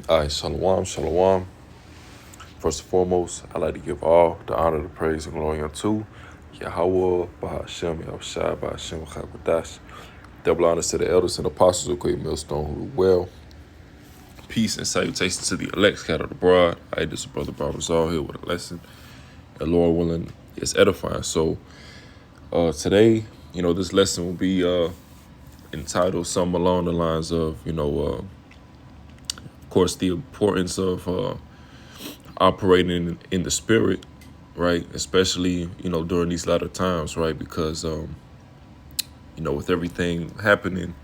All right, shalom, shalom. First and foremost, I'd like to give all the honor, the praise, and glory unto Yahweh, Bahashem, Yahushua, Bahashem, Chakodash. Double honors to the elders and apostles of Great Millstone who rule well. Peace and salutations to the elect scattered abroad. I this is Brother Barbazal here with a lesson. And Lord willing, it's edifying. So today, this lesson will be entitled something along the lines of, of course, the importance of operating in the spirit, right? Especially, during these latter times, right? Because, with everything happening,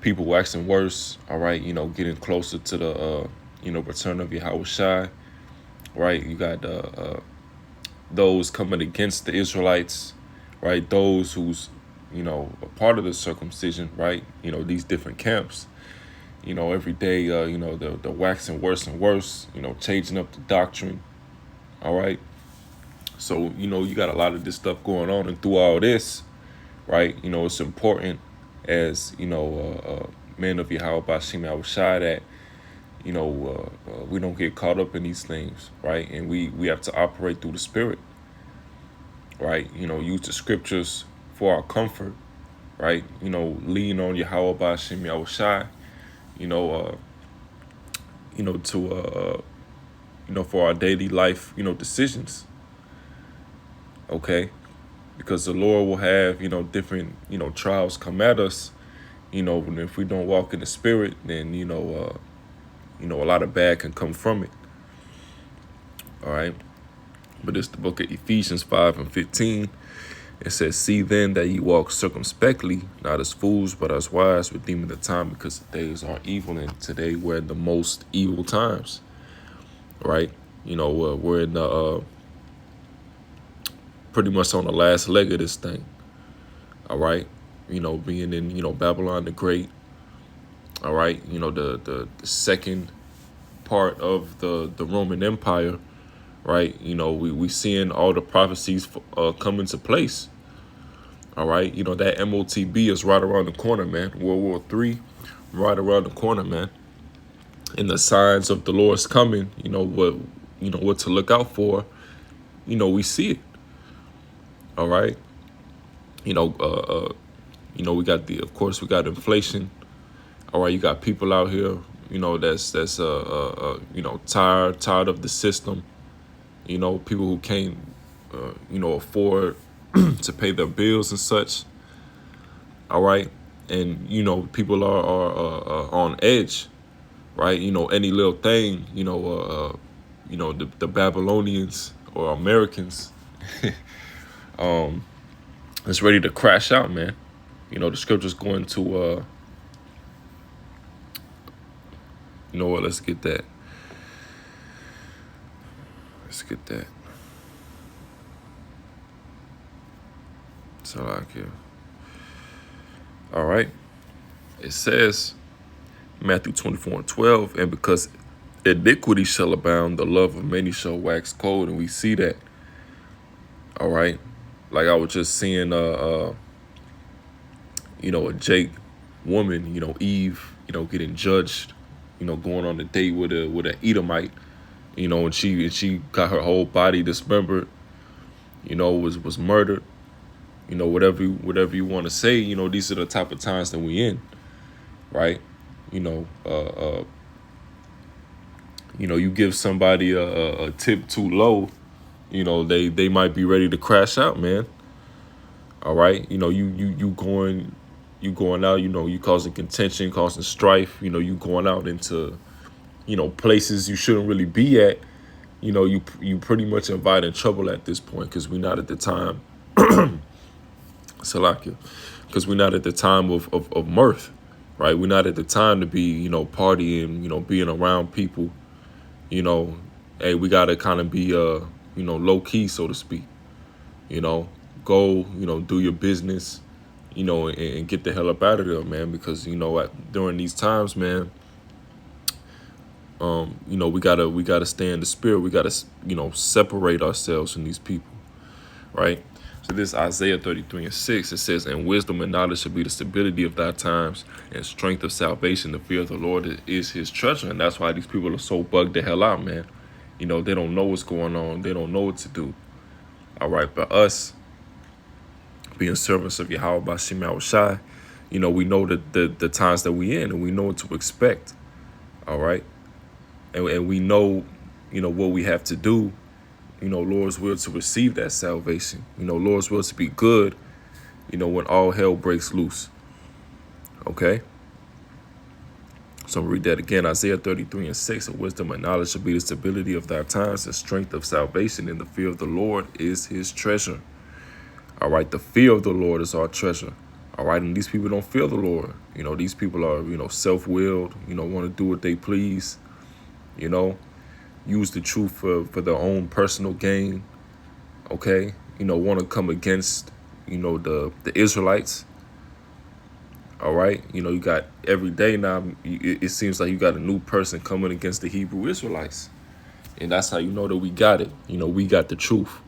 people waxing worse, all right? Getting closer to the, return of Yahweh Shai, right? You got those coming against the Israelites, right? Those who's, a part of the circumcision, right? These different camps. Every day, they're waxing worse and worse, changing up the doctrine. All right. So, you got a lot of this stuff going on. And through all this, right, it's important as, men of Yahweh Bashim Yahushai that, we don't get caught up in these things, right? And we have to operate through the spirit, right? Use the scriptures for our comfort, right? Lean on Yahweh Bashim Yahushai, for our daily life, decisions. Okay. Because the Lord will have, different, trials come at us, and if we don't walk in the spirit, then, a lot of bad can come from it. All right. But it's the book of Ephesians 5:15. It says, see then that ye walk circumspectly, not as fools, but as wise, redeeming the time, because the days are evil, and today we're in the most evil times. Right? We're in the pretty much on the last leg of this thing. All right. Being in, Babylon the Great. All right. The second part of the Roman Empire. Right. We seeing all the prophecies come into place. All right. That MOTB is right around the corner, man. World War III, right around the corner, man. And the signs of the Lord's coming, what to look out for, we see it. All right. We got we got inflation. All right. You got people out here, that's tired of the system. People who can't, afford to pay their bills and such. All right. And, people are on edge, right? Any little thing, the Babylonians or Americans, it's ready to crash out, man. The scripture's going to, let's get that. So like here. All right. It says, Matthew 24:12, and because iniquity shall abound, the love of many shall wax cold. And we see that. All right. Like I was just seeing a Jake woman, Eve, getting judged, going on a date with an Edomite, and she got her whole body dismembered, was murdered, whatever you want to say, these are the type of times that we in, right? You give somebody a tip too low, they might be ready to crash out, man. All right. You going out, you causing contention, causing strife, you going out into, places you shouldn't really be at. You pretty much inviting trouble at this point, because we're not at the time, Salakia, because we're not at the time of mirth, right? We're not at the time to be, partying, being around people, hey, we got to kind of be, low key, so to speak, go, do your business, and get the hell up out of there, man, because, during these times, man, we gotta stay in the spirit. We gotta, separate ourselves from these people, right? this Isaiah 33:6, it says, and wisdom and knowledge shall be the stability of thy times, and strength of salvation. The fear of the Lord is his treasure. And that's why these people are so bugged the hell out, man. You know, they don't know what's going on. They don't know what to do. All right, but us being servants of Yahweh Bashim Yahushai, you know, we know the times that we in, and we know what to expect. All right, and we know, you know, what we have to do. You know, Lord's will to receive that salvation. You know, Lord's will to be good, you know, when all hell breaks loose. Okay? So read that again. Isaiah 33:6. And wisdom and knowledge shall be the stability of thy times, and strength of salvation. And the fear of the Lord is his treasure. All right? The fear of the Lord is our treasure. All right? And these people don't fear the Lord. You know, these people are, you know, self-willed, you know, want to do what they please, you know, use the truth for their own personal gain. Okay? You know, want to come against, you know, the Israelites. All right? You know, you got every day now, it seems like you got a new person coming against the Hebrew Israelites. And that's how you know that we got it. You know, we got the truth.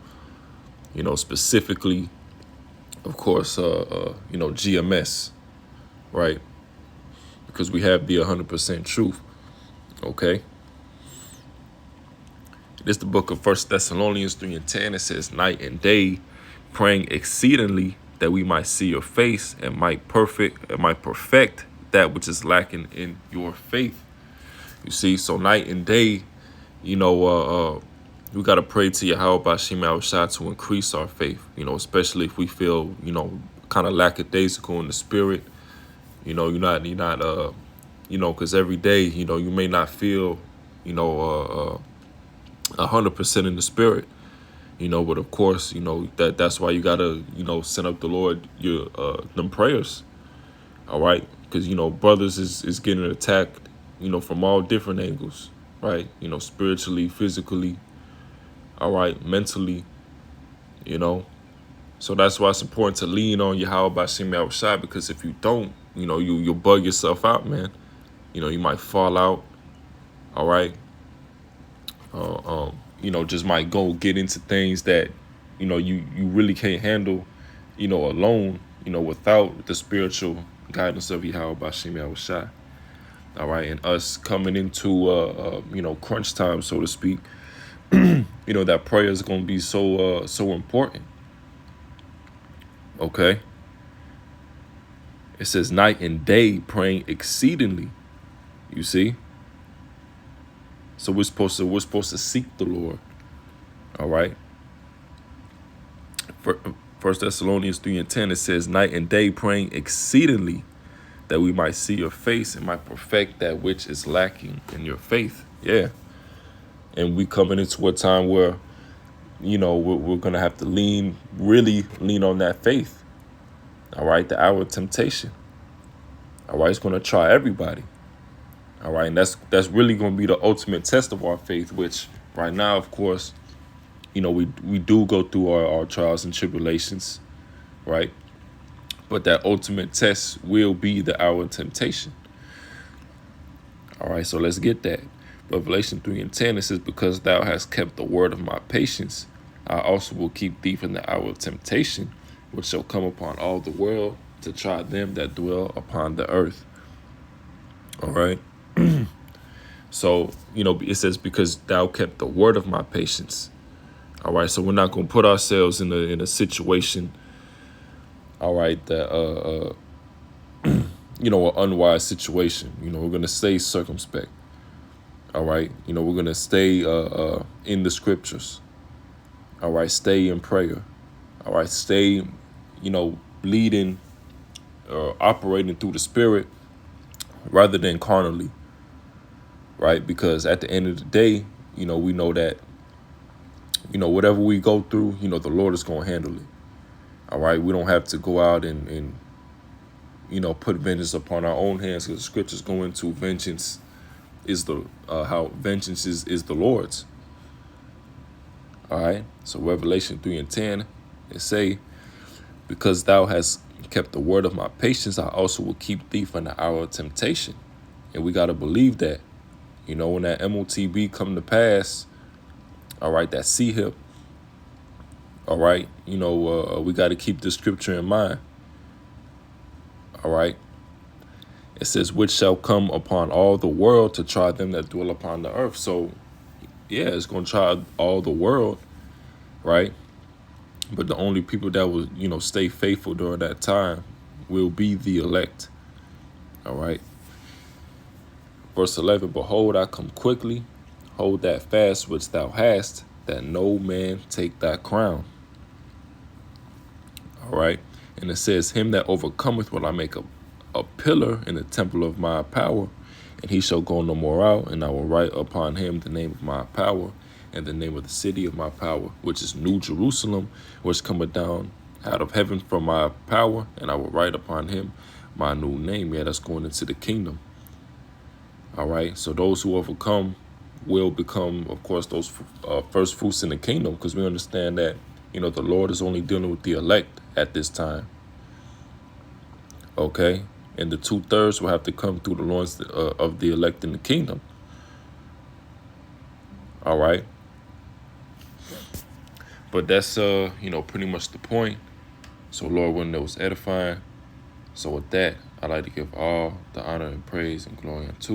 You know, specifically, of course, you know, GMS, right? Because we have the 100% truth. Okay? This is the book of 1 Thessalonians 3:10. It says, night and day, praying exceedingly that we might see your face and might perfect that which is lacking in your faith. You see, so night and day, you know, we got to pray to Yahweh Bashim Yahushai to increase our faith, you know, especially if we feel, you know, kind of lackadaisical in the spirit. You know, you're not, you know, because every day, you know, you may not feel, you know, 100% in the spirit, you know, but of course, you know, that's why you gotta, you know, send up the Lord your them prayers. All right, because, you know, brothers is getting attacked, you know, from all different angles, right? You know, spiritually, physically, all right, mentally, you know. So that's why it's important to lean on Yahweh Bashim Yahushai, because if you don't, you know, you'll bug yourself out, man. You know, you might fall out, all right. You know, just might go get into things that, you know, you really can't handle, you know, alone, you know, without the spiritual guidance of Yahweh Bashim Yahushai. All right, and us coming into, you know, crunch time, so to speak, you know, that prayer is going to be so important. Okay. It says night and day praying exceedingly. You see? So we're supposed to seek the Lord. All right. 1 Thessalonians 3:10, it says night and day praying exceedingly that we might see your face and might perfect that which is lacking in your faith. Yeah. And we coming into a time where, you know, we're going to have to really lean on that faith. All right. The hour of temptation. All right. It's going to try everybody. All right, and that's really going to be the ultimate test of our faith, which right now, of course, you know, we do go through our trials and tribulations, right? But that ultimate test will be the hour of temptation. All right, so let's get that. Revelation 3:10, it says, because thou hast kept the word of my patience, I also will keep thee from the hour of temptation, which shall come upon all the world to try them that dwell upon the earth. All right. So, you know, it says, because thou kept the word of my patience. All right. So we're not going to put ourselves in a situation. All right. That, you know, an unwise situation. You know, we're going to stay circumspect. All right. You know, we're going to stay in the scriptures. All right. Stay in prayer. All right. Stay, you know, leading or operating through the spirit rather than carnally. Right, because at the end of the day, you know, we know that, you know, whatever we go through, you know, the Lord is going to handle it. All right, we don't have to go out and you know, put vengeance upon our own hands, because the scriptures go into vengeance is the how vengeance is the Lord's. All right, so Revelation 3:10, it say, because thou hast kept the word of my patience, I also will keep thee from the hour of temptation. And we got to believe that. You know, when that MOTB come to pass, all right, that C-hip, All right. We got to keep this scripture in mind. All right. It says, which shall come upon all the world to try them that dwell upon the earth. So, yeah, it's going to try all the world, right? But the only people that will, stay faithful during that time will be the elect. All right. Verse 11, behold, I come quickly. Hold that fast which thou hast, that no man take thy crown. All right. And it says, him that overcometh will I make a pillar in the temple of my power, and he shall go no more out, and I will write upon him the name of my power, and the name of the city of my power, which is New Jerusalem, which cometh down out of heaven from my power, and I will write upon him my new name. Yeah, that's going into the kingdom. All right. So those who overcome will become, of course, those first fruits in the kingdom, because we understand that, the Lord is only dealing with the elect at this time. Okay. And the 2/3 will have to come through the loins of the elect in the kingdom. All right. But that's, pretty much the point. So, Lord, when that was edifying. So with that, I'd like to give all the honor and praise and glory unto